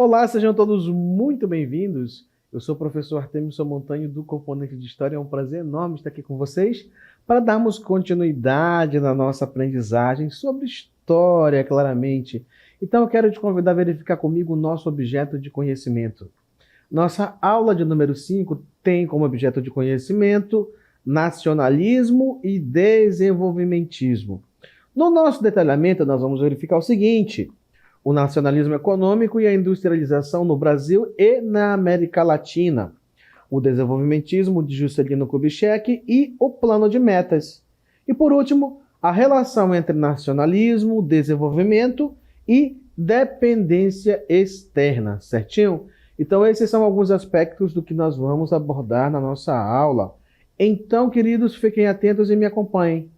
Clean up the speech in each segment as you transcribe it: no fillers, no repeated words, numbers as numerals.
Olá, sejam todos muito bem-vindos. Eu sou o professor Artemison Montanho do Componente de História. É um prazer enorme estar aqui com vocês para darmos continuidade na nossa aprendizagem sobre história, claramente. Então, eu quero te convidar a verificar comigo o nosso objeto de conhecimento. Nossa aula de número 5 tem como objeto de conhecimento nacionalismo e desenvolvimentismo. No nosso detalhamento, nós vamos verificar o seguinte: o nacionalismo econômico e a industrialização no Brasil e na América Latina, o desenvolvimentismo de Juscelino Kubitschek e o plano de metas. E, por último, a relação entre nacionalismo, desenvolvimento e dependência externa, certinho? Então, esses são alguns aspectos do que nós vamos abordar na nossa aula. Então, queridos, fiquem atentos e me acompanhem.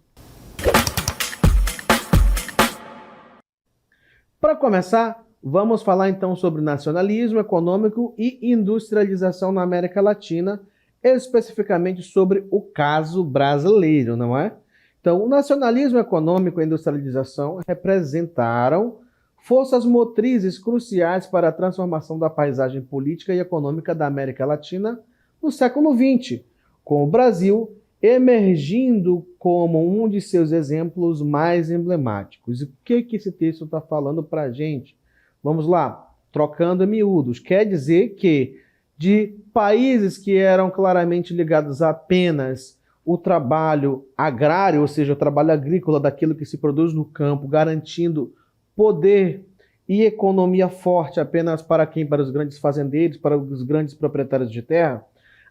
Para começar, vamos falar então sobre nacionalismo econômico e industrialização na América Latina, especificamente sobre o caso brasileiro, não é? Então, o nacionalismo econômico e a industrialização representaram forças motrizes cruciais para a transformação da paisagem política e econômica da América Latina no século XX, com o Brasil emergindo como um de seus exemplos mais emblemáticos. E o que esse texto está falando para a gente? Vamos lá, trocando em miúdos. Quer dizer que de países que eram claramente ligados a apenas o trabalho agrário, ou seja, o trabalho agrícola daquilo que se produz no campo, garantindo poder e economia forte apenas para quem? Para os grandes fazendeiros, para os grandes proprietários de terra.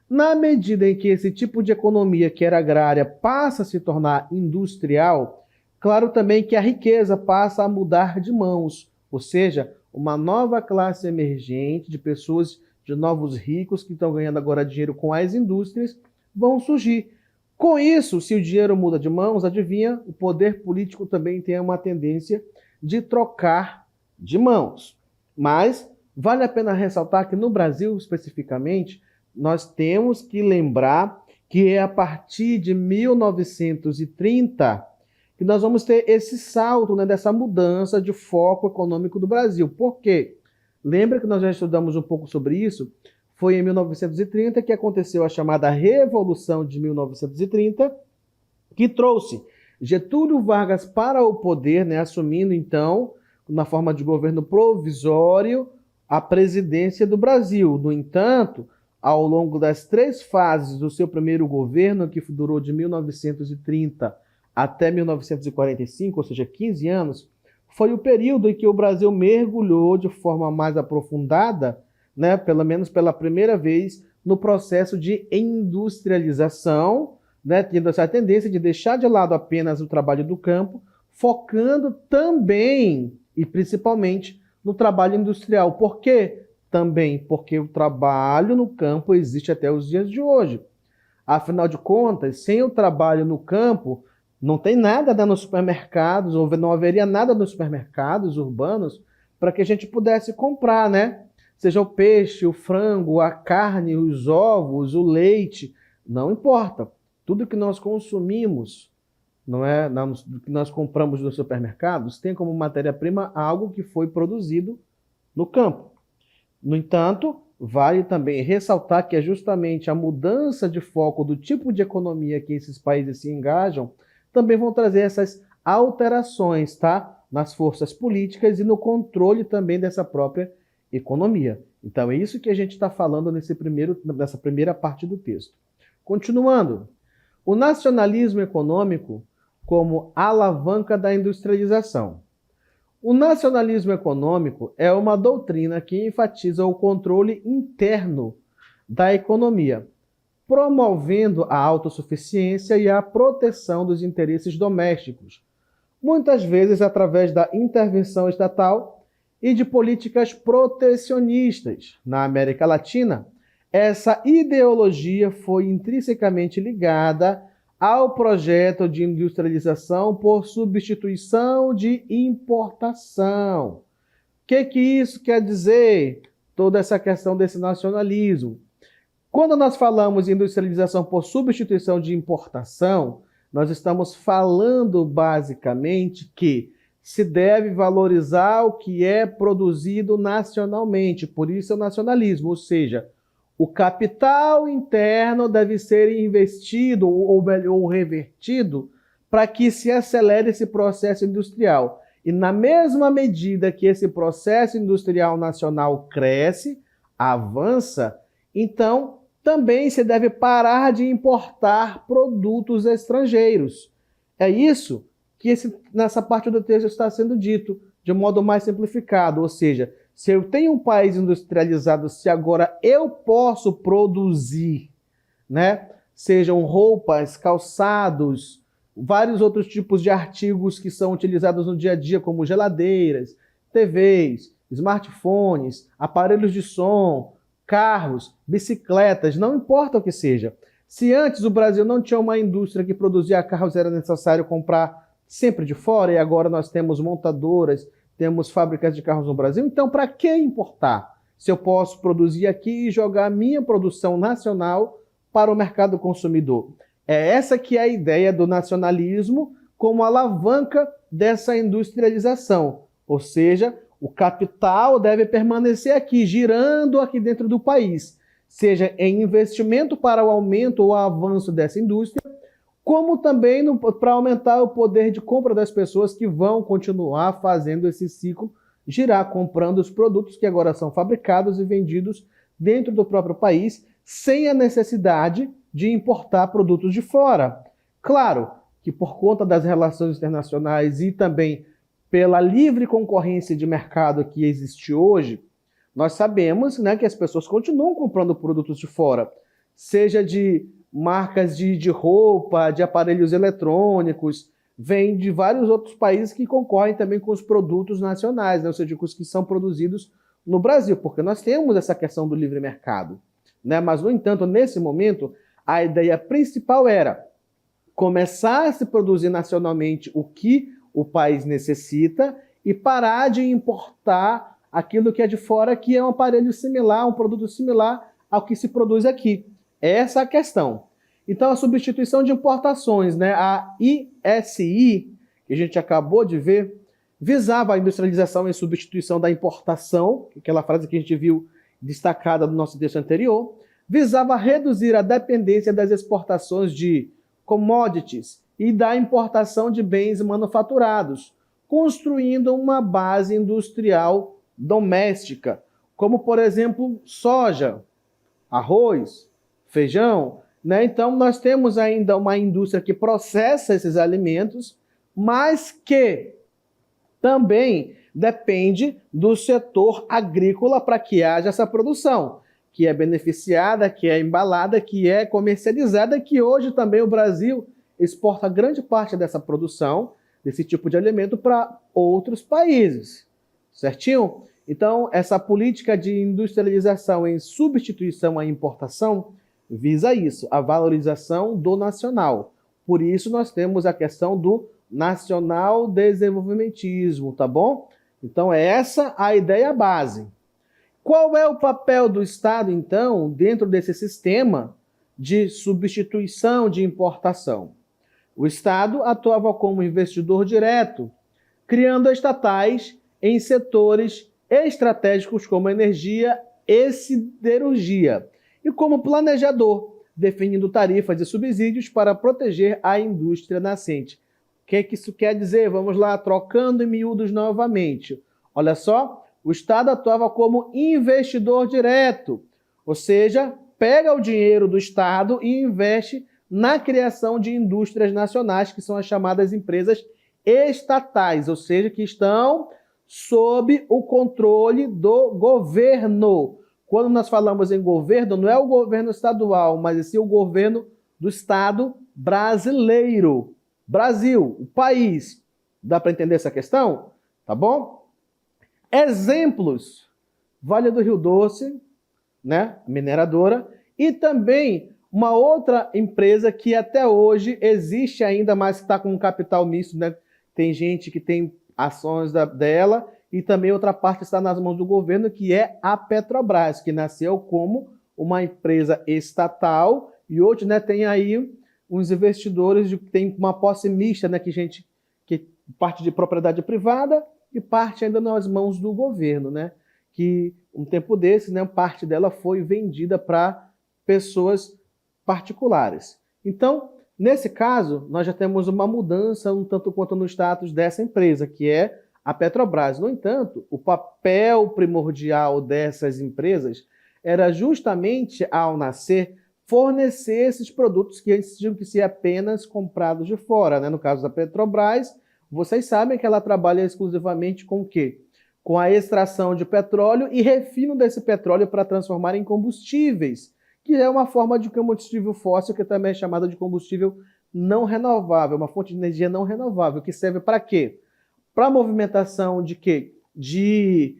Na medida em que esse tipo de economia, que era agrária, passa a se tornar industrial, claro também que a riqueza passa a mudar de mãos, ou seja, uma nova classe emergente de pessoas, de novos ricos que estão ganhando agora dinheiro com as indústrias, vão surgir. Com isso, se o dinheiro muda de mãos, adivinha, o poder político também tem uma tendência de trocar de mãos. Mas vale a pena ressaltar que no Brasil, especificamente, nós temos que lembrar que é a partir de 1930 que nós vamos ter esse salto, né, dessa mudança de foco econômico do Brasil. Por quê? Lembra que nós já estudamos um pouco sobre isso? Foi em 1930 que aconteceu a chamada Revolução de 1930, que trouxe Getúlio Vargas para o poder, né, assumindo então, na forma de governo provisório, a presidência do Brasil. No entanto, ao longo das 3 fases do seu primeiro governo, que durou de 1930 até 1945, ou seja, 15 anos, foi o período em que o Brasil mergulhou de forma mais aprofundada, né, pelo menos pela primeira vez, no processo de industrialização, né, tendo essa tendência de deixar de lado apenas o trabalho do campo, focando também e principalmente no trabalho industrial. Por quê? Também porque o trabalho no campo existe até os dias de hoje. Afinal de contas, sem o trabalho no campo, não tem nada nos supermercados, ou não haveria nada nos supermercados urbanos para que a gente pudesse comprar, né? Seja o peixe, o frango, a carne, os ovos, o leite, não importa. Tudo que nós consumimos, não é, que nós compramos nos supermercados, tem como matéria-prima algo que foi produzido no campo. No entanto, vale também ressaltar que é justamente a mudança de foco do tipo de economia que esses países se engajam também vão trazer essas alterações, tá? Nas forças políticas e no controle também dessa própria economia. Então é isso que a gente está falando nessa primeira parte do texto. Continuando, o nacionalismo econômico como alavanca da industrialização. O nacionalismo econômico é uma doutrina que enfatiza o controle interno da economia, promovendo a autossuficiência e a proteção dos interesses domésticos, muitas vezes através da intervenção estatal e de políticas protecionistas. Na América Latina, essa ideologia foi intrinsecamente ligada ao projeto de industrialização por substituição de importação. O que isso quer dizer? Toda essa questão desse nacionalismo. Quando nós falamos em industrialização por substituição de importação, nós estamos falando basicamente que se deve valorizar o que é produzido nacionalmente, por isso é o nacionalismo, ou seja, o capital interno deve ser investido ou revertido para que se acelere esse processo industrial. E na mesma medida que esse processo industrial nacional cresce, avança, então também se deve parar de importar produtos estrangeiros. É isso que nessa parte do texto está sendo dito, de modo mais simplificado, ou seja, se eu tenho um país industrializado, se agora eu posso produzir, né, sejam roupas, calçados, vários outros tipos de artigos que são utilizados no dia a dia, como geladeiras, TVs, smartphones, aparelhos de som, carros, bicicletas, não importa o que seja. Se antes o Brasil não tinha uma indústria que produzia carros, era necessário comprar sempre de fora, e agora nós temos montadoras, temos fábricas de carros no Brasil, então para que importar? Se eu posso produzir aqui e jogar a minha produção nacional para o mercado consumidor. É essa que é a ideia do nacionalismo como alavanca dessa industrialização, ou seja, o capital deve permanecer aqui, girando aqui dentro do país, seja em investimento para o aumento ou avanço dessa indústria, como também para aumentar o poder de compra das pessoas que vão continuar fazendo esse ciclo girar, comprando os produtos que agora são fabricados e vendidos dentro do próprio país, sem a necessidade de importar produtos de fora. Claro que por conta das relações internacionais e também pela livre concorrência de mercado que existe hoje, nós sabemos, né, que as pessoas continuam comprando produtos de fora, seja de marcas de roupa, de aparelhos eletrônicos, vem de vários outros países que concorrem também com os produtos nacionais, né, ou seja, com os que são produzidos no Brasil, porque nós temos essa questão do livre mercado, né? Mas, no entanto, nesse momento, a ideia principal era começar a se produzir nacionalmente o que o país necessita e parar de importar aquilo que é de fora, que é um aparelho similar, um produto similar ao que se produz aqui. Essa é a questão. Então, a substituição de importações, né, a ISI, que a gente acabou de ver, visava a industrialização em substituição da importação, aquela frase que a gente viu destacada no nosso texto anterior, visava reduzir a dependência das exportações de commodities e da importação de bens manufaturados, construindo uma base industrial doméstica, como, por exemplo, soja, arroz, feijão, né? Então, nós temos ainda uma indústria que processa esses alimentos, mas que também depende do setor agrícola para que haja essa produção, que é beneficiada, que é embalada, que é comercializada, que hoje também o Brasil exporta grande parte dessa produção, desse tipo de alimento, para outros países, certinho? Então, essa política de industrialização em substituição à importação visa isso, a valorização do nacional. Por isso, nós temos a questão do nacional desenvolvimentismo, tá bom? Então, é essa a ideia base. Qual é o papel do Estado, então, dentro desse sistema de substituição de importação? O Estado atuava como investidor direto, criando estatais em setores estratégicos como energia e siderurgia, e como planejador, definindo tarifas e subsídios para proteger a indústria nascente. O que é que isso quer dizer? Vamos lá, trocando em miúdos novamente. Olha só, o Estado atuava como investidor direto, ou seja, pega o dinheiro do Estado e investe na criação de indústrias nacionais, que são as chamadas empresas estatais, ou seja, que estão sob o controle do governo. Quando nós falamos em governo, não é o governo estadual, mas sim o governo do Estado brasileiro. Brasil, o país. Dá para entender essa questão? Tá bom? Exemplos: Vale do Rio Doce, né? Mineradora, e também uma outra empresa que até hoje existe ainda, mas que está com um capital misto, né? Tem gente que tem ações dela, e também outra parte está nas mãos do governo, que é a Petrobras, que nasceu como uma empresa estatal e hoje, né, tem aí uns investidores que tem uma posse mista, né, que parte de propriedade privada e parte ainda nas mãos do governo, né? Que um tempo desse, né, parte dela foi vendida para pessoas particulares. Então, nesse caso, nós já temos uma mudança um tanto quanto no status dessa empresa, que é a Petrobras. No entanto, o papel primordial dessas empresas era justamente, ao nascer, fornecer esses produtos que antes tinham que ser apenas comprados de fora, né? No caso da Petrobras, vocês sabem que ela trabalha exclusivamente com o quê? Com a extração de petróleo e refino desse petróleo para transformar em combustíveis, que é uma forma de combustível fóssil que também é chamada de combustível não renovável, uma fonte de energia não renovável, que serve para quê? Para a movimentação de quê? De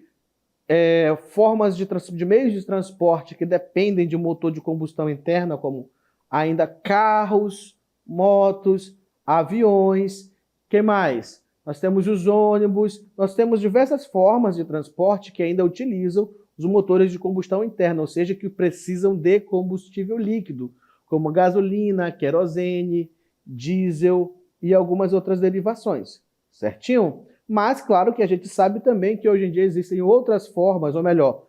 formas de meios de transporte que dependem de motor de combustão interna, como ainda carros, motos, aviões. Que mais? Nós temos os ônibus, nós temos diversas formas de transporte que ainda utilizam os motores de combustão interna, ou seja, que precisam de combustível líquido, como gasolina, querosene, diesel e algumas outras derivações. Certinho? Mas, claro que a gente sabe também que hoje em dia existem outras formas, ou melhor,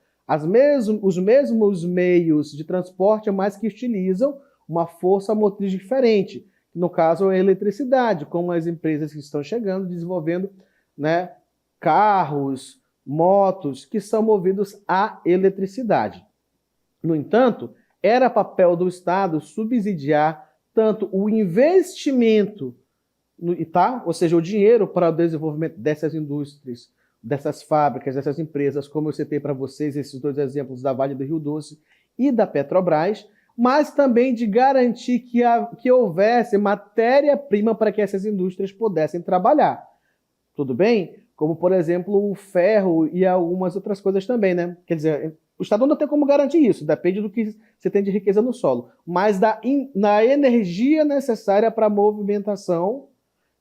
os mesmos meios de transporte, mas que utilizam uma força motriz diferente. No caso, a eletricidade, como as empresas que estão chegando, desenvolvendo, né, carros, motos, que são movidos a eletricidade. No entanto, era papel do Estado subsidiar tanto o investimento ou seja, o dinheiro para o desenvolvimento dessas indústrias, dessas fábricas, dessas empresas, como eu citei para vocês, esses dois exemplos da Vale do Rio Doce e da Petrobras, mas também de garantir que houvesse matéria-prima para que essas indústrias pudessem trabalhar. Tudo bem? Como, por exemplo, o ferro e algumas outras coisas também, né? Quer dizer, o Estado não tem como garantir isso, depende do que você tem de riqueza no solo, mas na energia necessária para a movimentação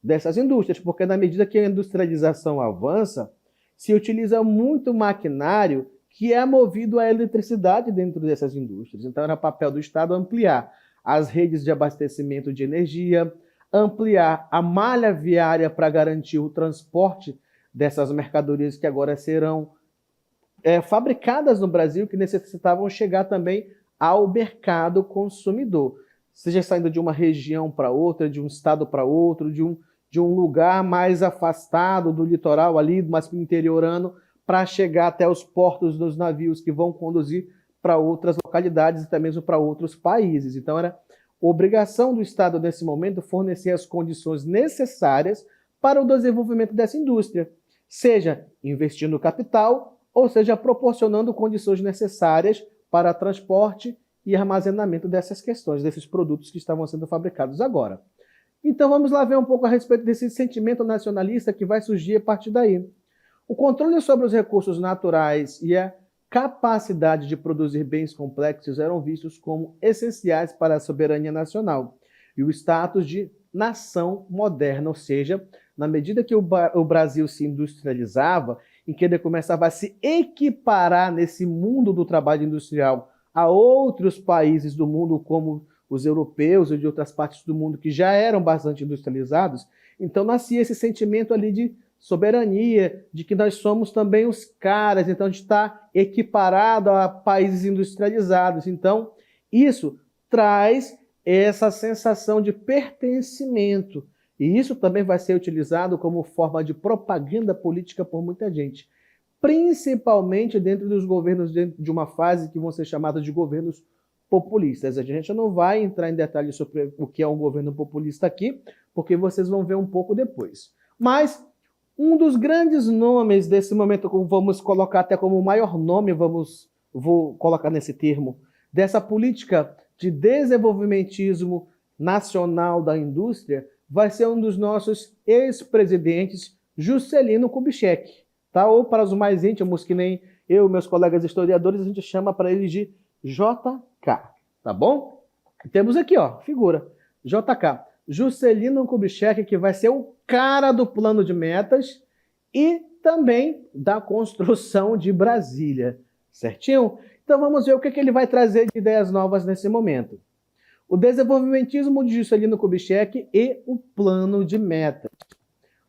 dessas indústrias, porque na medida que a industrialização avança, se utiliza muito maquinário que é movido à eletricidade dentro dessas indústrias. Então era papel do Estado ampliar as redes de abastecimento de energia, ampliar a malha viária para garantir o transporte dessas mercadorias que agora serão fabricadas no Brasil, que necessitavam chegar também ao mercado consumidor, seja saindo de uma região para outra, de um estado para outro, de um lugar mais afastado do litoral ali, mais interiorano, para chegar até os portos dos navios que vão conduzir para outras localidades e até mesmo para outros países. Então era obrigação do Estado nesse momento fornecer as condições necessárias para o desenvolvimento dessa indústria, seja investindo capital ou seja proporcionando condições necessárias para transporte e armazenamento dessas questões, desses produtos que estavam sendo fabricados agora. Então vamos lá ver um pouco a respeito desse sentimento nacionalista que vai surgir a partir daí. O controle sobre os recursos naturais e a capacidade de produzir bens complexos eram vistos como essenciais para a soberania nacional e o status de nação moderna, ou seja, na medida que o Brasil se industrializava e que ele começava a se equiparar nesse mundo do trabalho industrial a outros países do mundo, como os europeus e de outras partes do mundo que já eram bastante industrializados, então nascia esse sentimento ali de soberania, de que nós somos também os caras, então a gente está equiparado a países industrializados. Então, isso traz essa sensação de pertencimento. E isso também vai ser utilizado como forma de propaganda política por muita gente, principalmente dentro dos governos, dentro de uma fase que vão ser chamadas de governos populistas. A gente não vai entrar em detalhes sobre o que é um governo populista aqui, porque vocês vão ver um pouco depois. Mas um dos grandes nomes desse momento, vamos colocar até como o maior nome, vou colocar nesse termo, dessa política de desenvolvimentismo nacional da indústria, vai ser um dos nossos ex-presidentes, Juscelino Kubitschek, tá? Ou para os mais íntimos, que nem eu e meus colegas historiadores, a gente chama para ele de JK, tá bom? Temos aqui, ó, figura, JK, Juscelino Kubitschek, que vai ser o cara do plano de metas e também da construção de Brasília, certinho? Então vamos ver o que ele vai trazer de ideias novas nesse momento. O desenvolvimentismo de Juscelino Kubitschek e o plano de metas.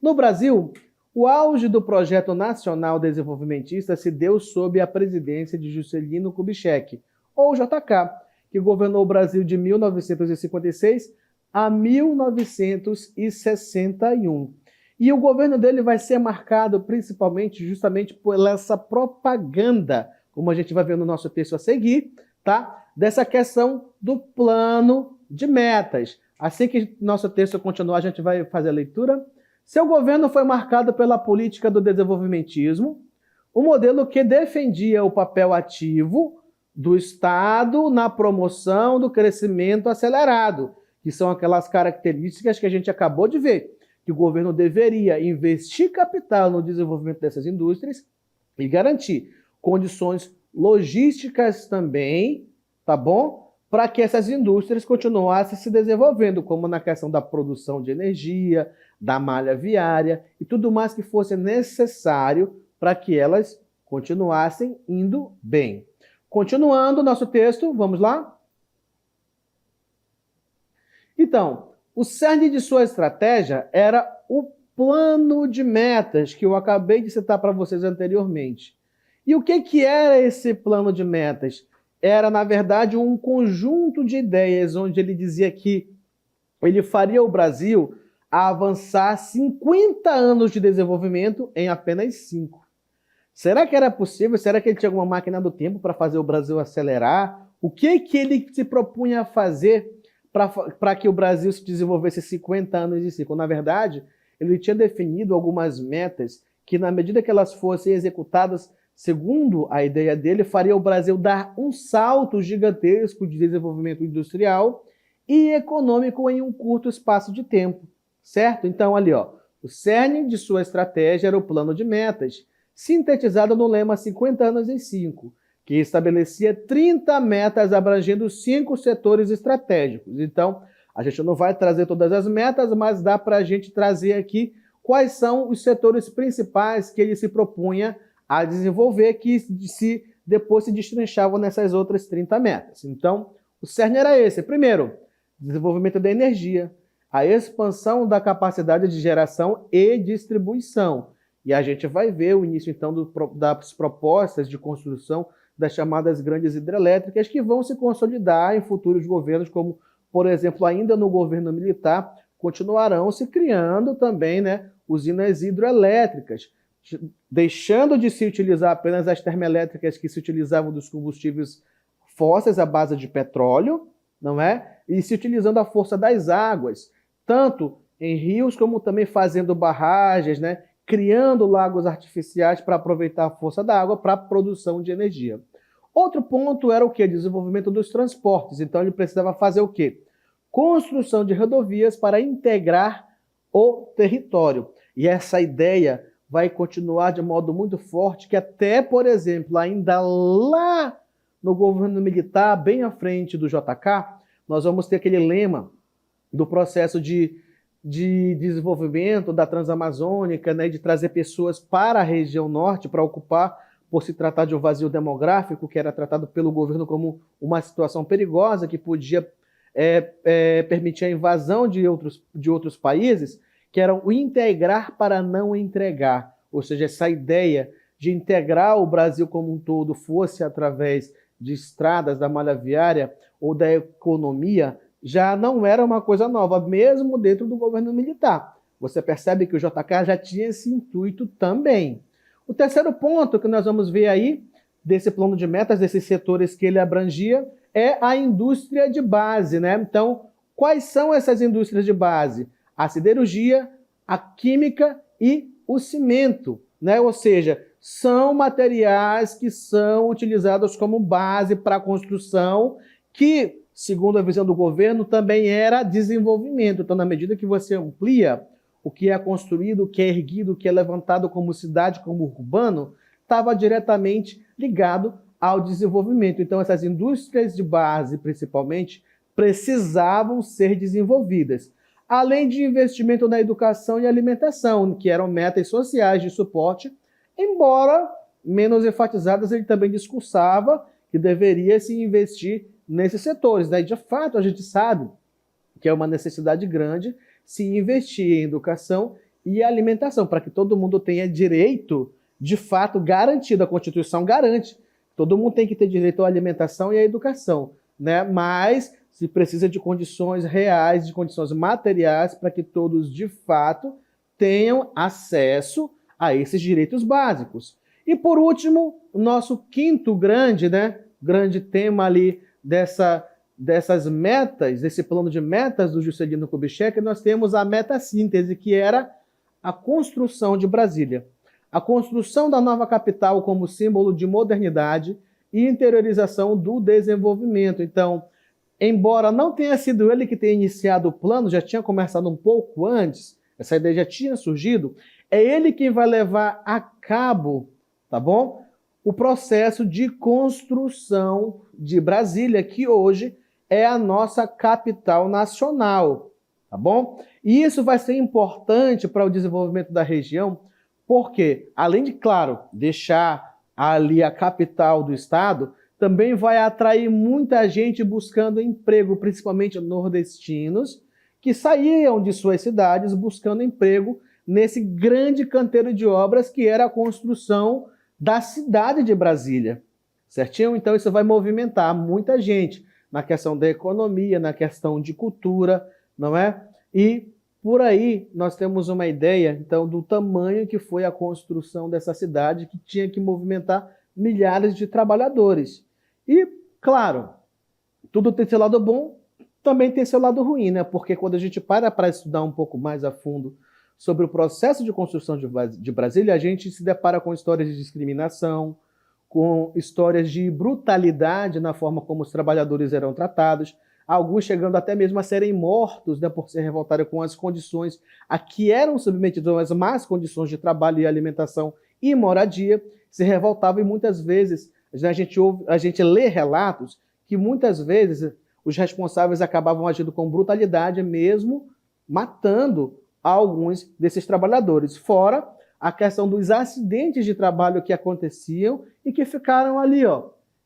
No Brasil, o auge do Projeto Nacional Desenvolvimentista se deu sob a presidência de Juscelino Kubitschek, ou JK, que governou o Brasil de 1956 a 1961. E o governo dele vai ser marcado principalmente justamente por essa propaganda, como a gente vai ver no nosso texto a seguir, tá? Dessa questão do plano de metas. Assim que nosso texto continuar, a gente vai fazer a leitura. Seu governo foi marcado pela política do desenvolvimentismo, um modelo que defendia o papel ativo do Estado na promoção do crescimento acelerado, que são aquelas características que a gente acabou de ver, que o governo deveria investir capital no desenvolvimento dessas indústrias e garantir condições logísticas também, tá bom? Para que essas indústrias continuassem se desenvolvendo, como na questão da produção de energia, da malha viária e tudo mais que fosse necessário para que elas continuassem indo bem. Continuando nosso texto, vamos lá? Então, o cerne de sua estratégia era o plano de metas que eu acabei de citar para vocês anteriormente. E o que era esse plano de metas? Era, na verdade, um conjunto de ideias onde ele dizia que ele faria o Brasil avançar 50 anos de desenvolvimento em apenas 5. Será que era possível? Será que ele tinha alguma máquina do tempo para fazer o Brasil acelerar? O que ele se propunha a fazer para que o Brasil se desenvolvesse 50 anos em 5? Na verdade, ele tinha definido algumas metas que, na medida que elas fossem executadas, segundo a ideia dele, faria o Brasil dar um salto gigantesco de desenvolvimento industrial e econômico em um curto espaço de tempo, certo? Então, ali, ó, o cerne de sua estratégia era o plano de metas, sintetizado no lema 50 anos em 5, que estabelecia 30 metas abrangendo 5 setores estratégicos. Então, a gente não vai trazer todas as metas, mas dá para a gente trazer aqui quais são os setores principais que ele se propunha a desenvolver, que depois se destrinchavam nessas outras 30 metas. Então, o cerne era esse. Primeiro, desenvolvimento da energia, a expansão da capacidade de geração e distribuição. E a gente vai ver o início, então, das propostas de construção das chamadas grandes hidrelétricas, que vão se consolidar em futuros governos, como, por exemplo, ainda no governo militar, continuarão se criando também, né, usinas hidrelétricas, deixando de se utilizar apenas as termoelétricas que se utilizavam dos combustíveis fósseis à base de petróleo, não é? E se utilizando a força das águas, tanto em rios como também fazendo barragens, né? Criando lagos artificiais para aproveitar a força da água para a produção de energia. Outro ponto era o quê? Desenvolvimento dos transportes. Então ele precisava fazer o quê? Construção de rodovias para integrar o território. E essa ideia vai continuar de modo muito forte, que até, por exemplo, ainda lá no governo militar, bem à frente do JK, nós vamos ter aquele lema do processo de desenvolvimento da Transamazônica, né, de trazer pessoas para a região norte para ocupar, por se tratar de um vazio demográfico, que era tratado pelo governo como uma situação perigosa, que podia permitir a invasão de outros países, que era o integrar para não entregar. Ou seja, essa ideia de integrar o Brasil como um todo, fosse através de estradas, da malha viária ou da economia, já não era uma coisa nova, mesmo dentro do governo militar. Você percebe que o JK já tinha esse intuito também. O terceiro ponto que nós vamos ver aí, desse plano de metas, desses setores que ele abrangia, é a indústria de base, né? Então, quais são essas indústrias de base? A siderurgia, a química e o cimento, né? Ou seja, são materiais que são utilizados como base para a construção, que, segundo a visão do governo, também era desenvolvimento. Então, na medida que você amplia o que é construído, o que é erguido, o que é levantado como cidade, como urbano, estava diretamente ligado ao desenvolvimento. Então, essas indústrias de base, principalmente, precisavam ser desenvolvidas. Além de investimento na educação e alimentação, que eram metas sociais de suporte, embora menos enfatizadas, ele também discursava que deveria se investir nesses setores, né? E, de fato, a gente sabe que é uma necessidade grande se investir em educação e alimentação, para que todo mundo tenha direito, de fato, garantido. A Constituição garante. Todo mundo tem que ter direito à alimentação e à educação, né? Mas se precisa de condições reais, de condições materiais, para que todos, de fato, tenham acesso a esses direitos básicos. E, por último, o nosso quinto grande tema ali dessas metas, desse plano de metas do Juscelino Kubitschek, nós temos a meta-síntese, que era a construção de Brasília. A construção da nova capital como símbolo de modernidade e interiorização do desenvolvimento. Então, embora não tenha sido ele que tenha iniciado o plano, já tinha começado um pouco antes, essa ideia já tinha surgido, é ele quem vai levar a cabo, tá bom? O processo de construção de Brasília, que hoje é a nossa capital nacional, tá bom? E isso vai ser importante para o desenvolvimento da região, porque, além de, claro, deixar ali a capital do estado, também vai atrair muita gente buscando emprego, principalmente nordestinos, que saíam de suas cidades buscando emprego nesse grande canteiro de obras que era a construção da cidade de Brasília, certinho? Então isso vai movimentar muita gente na questão da economia, na questão de cultura, não é? E por aí nós temos uma ideia, então, do tamanho que foi a construção dessa cidade, que tinha que movimentar milhares de trabalhadores. E, claro, tudo tem seu lado bom, também tem seu lado ruim, né? Porque quando a gente para estudar um pouco mais a fundo sobre o processo de construção de Brasília, a gente se depara com histórias de discriminação, com histórias de brutalidade na forma como os trabalhadores eram tratados, alguns chegando até mesmo a serem mortos, né, por se revoltarem com as condições a que eram submetidos, as más condições de trabalho e alimentação e moradia, se revoltavam e muitas vezes a gente lê relatos que muitas vezes os responsáveis acabavam agindo com brutalidade mesmo, matando alguns desses trabalhadores, fora a questão dos acidentes de trabalho que aconteciam e que ficaram ali,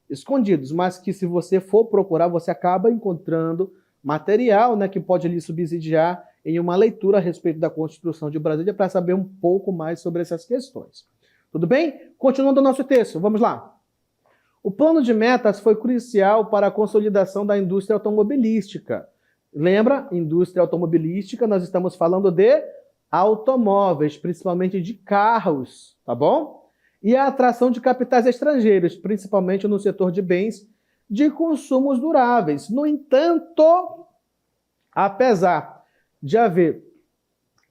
escondidos, mas que se você for procurar, você acaba encontrando material, né, que pode lhe subsidiar em uma leitura a respeito da Constituição de Brasília para saber um pouco mais sobre essas questões. Tudo bem? Continuando o nosso texto, vamos lá. O plano de metas foi crucial para a consolidação da indústria automobilística. Lembra? Indústria automobilística, nós estamos falando de automóveis, principalmente de carros, tá bom? E a atração de capitais estrangeiros, principalmente no setor de bens de consumos duráveis. No entanto, apesar de haver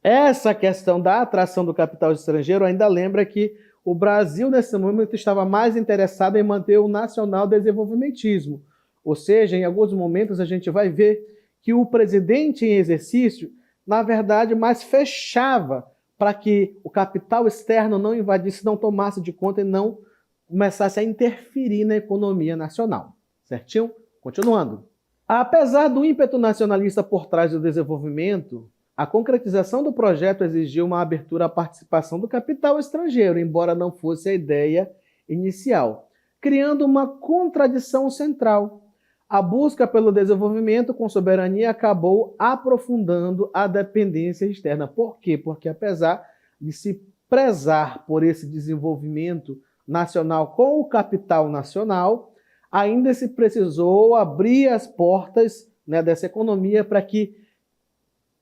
essa questão da atração do capital estrangeiro, ainda lembra que o Brasil, nesse momento, estava mais interessado em manter o nacional desenvolvimentismo. Ou seja, em alguns momentos a gente vai ver que o presidente em exercício, na verdade, mais fechava para que o capital externo não invadisse, não tomasse de conta e não começasse a interferir na economia nacional. Certinho? Continuando. Apesar do ímpeto nacionalista por trás do desenvolvimento, a concretização do projeto exigiu uma abertura à participação do capital estrangeiro, embora não fosse a ideia inicial, criando uma contradição central. A busca pelo desenvolvimento com soberania acabou aprofundando a dependência externa. Por quê? Porque apesar de se prezar por esse desenvolvimento nacional com o capital nacional, ainda se precisou abrir as portas, né, dessa economia para que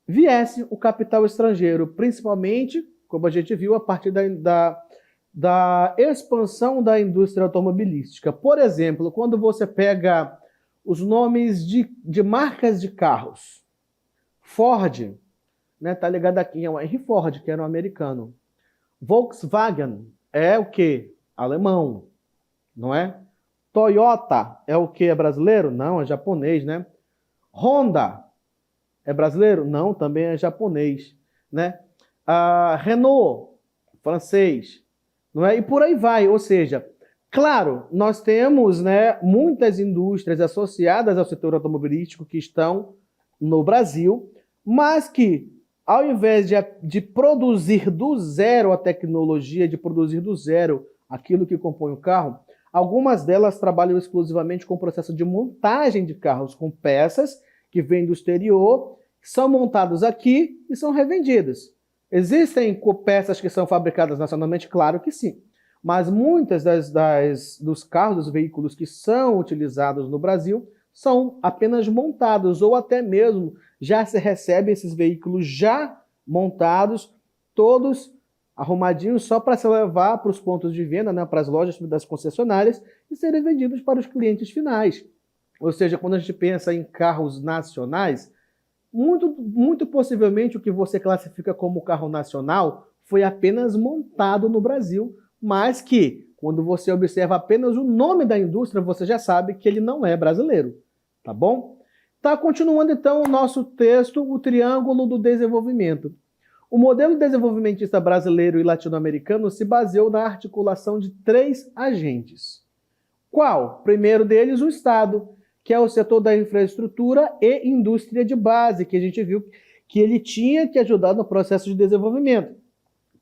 viesse o capital estrangeiro, principalmente, como a gente viu, a partir da expansão da indústria automobilística. Por exemplo, quando você pega os nomes de marcas de carros, Ford, né, tá ligado aqui ao Henry Ford, que era um americano. Volkswagen é o quê? Alemão, não é? Toyota é o quê? É brasileiro? Não, é japonês, né? Honda é brasileiro? Não, também é japonês, né? A Renault, francês, não é? E por aí vai, ou seja, claro, nós temos, né, muitas indústrias associadas ao setor automobilístico que estão no Brasil, mas que, ao invés de produzir do zero a tecnologia, de produzir do zero aquilo que compõe o carro, algumas delas trabalham exclusivamente com o processo de montagem de carros, com peças que vêm do exterior, são montados aqui e são revendidas. Existem peças que são fabricadas nacionalmente? Claro que sim. Mas muitas dos carros, dos veículos que são utilizados no Brasil, são apenas montados, ou até mesmo já se recebe esses veículos já montados, todos arrumadinhos, só para se levar para os pontos de venda, né, para as lojas das concessionárias e serem vendidos para os clientes finais. Ou seja, quando a gente pensa em carros nacionais, muito possivelmente o que você classifica como carro nacional foi apenas montado no Brasil, mas que, quando você observa apenas o nome da indústria, você já sabe que ele não é brasileiro, tá bom? Tá, continuando então o nosso texto, o Triângulo do Desenvolvimento. O modelo desenvolvimentista brasileiro e latino-americano se baseou na articulação de 3 agentes. Qual? Primeiro deles, o Estado, que é o setor da infraestrutura e indústria de base, que a gente viu que ele tinha que ajudar no processo de desenvolvimento,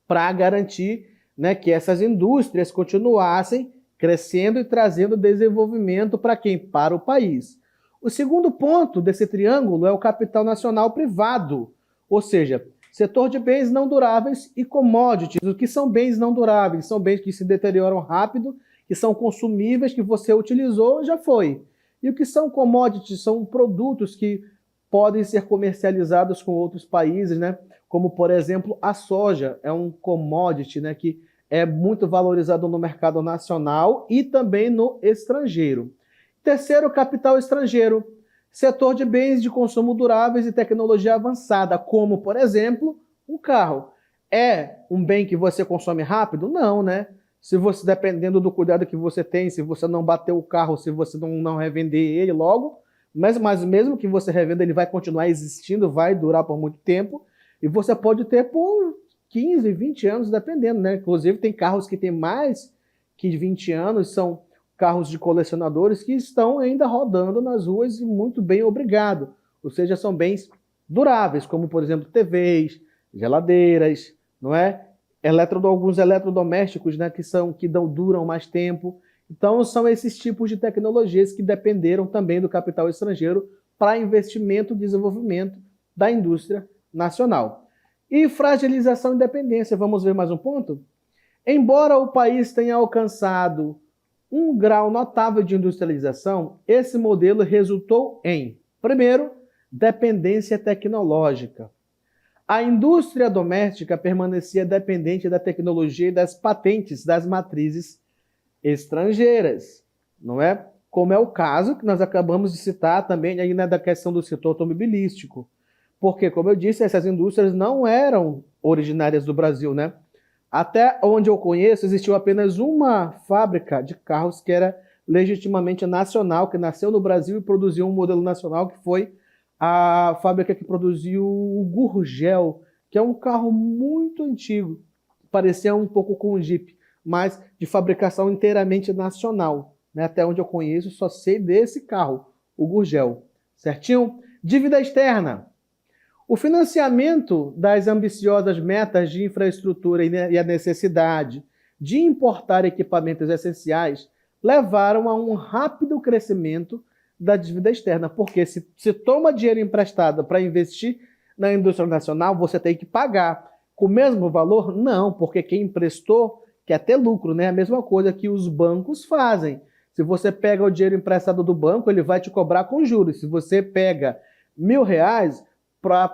para garantir, né, que essas indústrias continuassem crescendo e trazendo desenvolvimento para quem? Para o país. O segundo ponto desse triângulo é o capital nacional privado, ou seja, setor de bens não duráveis e commodities. O que são bens não duráveis? São bens que se deterioram rápido, que são consumíveis, que você utilizou, já foi. E o que são commodities? São produtos que podem ser comercializados com outros países, né? Como, por exemplo, a soja é um commodity, né, que é muito valorizado no mercado nacional e também no estrangeiro. Terceiro, capital estrangeiro. Setor de bens de consumo duráveis e tecnologia avançada, como, por exemplo, um carro. É um bem que você consome rápido? Não, né? Se você, dependendo do cuidado que você tem, se você não bater o carro, se você não revender ele logo, mas mesmo que você revenda, ele vai continuar existindo, vai durar por muito tempo, e você pode ter por 15, 20 anos, dependendo, né? Inclusive, tem carros que têm mais que 20 anos, são carros de colecionadores que estão ainda rodando nas ruas e muito bem, obrigado. Ou seja, são bens duráveis, como, por exemplo, TVs, geladeiras, não é? Alguns eletrodomésticos, né, que duram mais tempo. Então, são esses tipos de tecnologias que dependeram também do capital estrangeiro para investimento e desenvolvimento da indústria nacional. E fragilização e dependência. Vamos ver mais um ponto? Embora o país tenha alcançado um grau notável de industrialização, esse modelo resultou em, primeiro, dependência tecnológica. A indústria doméstica permanecia dependente da tecnologia e das patentes das matrizes estrangeiras, não é? Como é o caso que nós acabamos de citar também aí, né, da questão do setor automobilístico. Porque, como eu disse, essas indústrias não eram originárias do Brasil, né? Até onde eu conheço, existiu apenas uma fábrica de carros que era legitimamente nacional, que nasceu no Brasil e produziu um modelo nacional, que foi a fábrica que produziu o Gurgel, que é um carro muito antigo, parecia um pouco com o Jeep, mas de fabricação inteiramente nacional, né? Até onde eu conheço, só sei desse carro, o Gurgel. Certinho? Dívida externa. O financiamento das ambiciosas metas de infraestrutura e a necessidade de importar equipamentos essenciais levaram a um rápido crescimento da dívida externa, porque se toma dinheiro emprestado para investir na indústria nacional, você tem que pagar com o mesmo valor? Não, porque quem emprestou quer ter lucro, né? A mesma coisa que os bancos fazem. Se você pega o dinheiro emprestado do banco, ele vai te cobrar com juros. Se você pega R$1.000,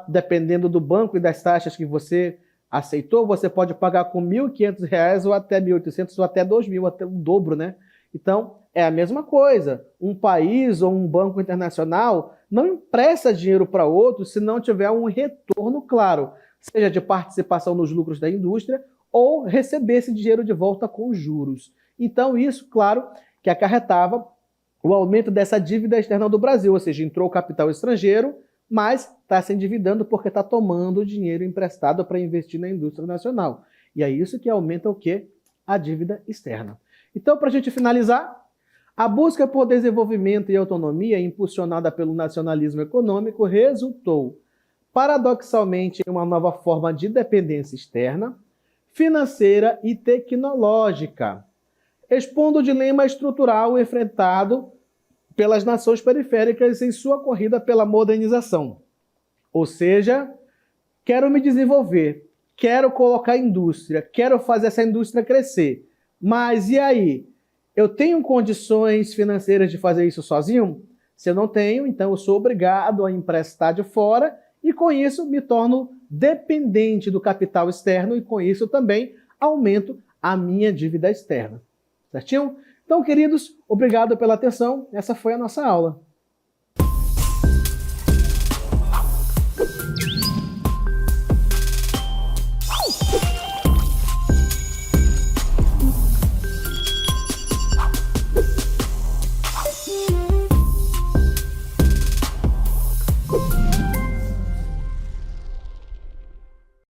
dependendo do banco e das taxas que você aceitou, você pode pagar com R$1.500 ou até R$1.800 ou até R$2.000, até o dobro, né? Então, é a mesma coisa. Um país ou um banco internacional não empresta dinheiro para outro se não tiver um retorno claro, seja de participação nos lucros da indústria ou receber esse dinheiro de volta com juros. Então, isso, claro, que acarretava o aumento dessa dívida externa do Brasil, ou seja, entrou o capital estrangeiro, mas está se endividando porque está tomando dinheiro emprestado para investir na indústria nacional. E é isso que aumenta o quê? A dívida externa. Então, para a gente finalizar, a busca por desenvolvimento e autonomia impulsionada pelo nacionalismo econômico resultou, paradoxalmente, em uma nova forma de dependência externa, financeira e tecnológica, expondo o dilema estrutural enfrentado pelas nações periféricas em sua corrida pela modernização. Ou seja, quero me desenvolver, quero colocar indústria, quero fazer essa indústria crescer. Mas e aí? Eu tenho condições financeiras de fazer isso sozinho? Se eu não tenho, então eu sou obrigado a emprestar de fora e com isso me torno dependente do capital externo e com isso também aumento a minha dívida externa. Certinho? Então, queridos, obrigado pela atenção. Essa foi a nossa aula.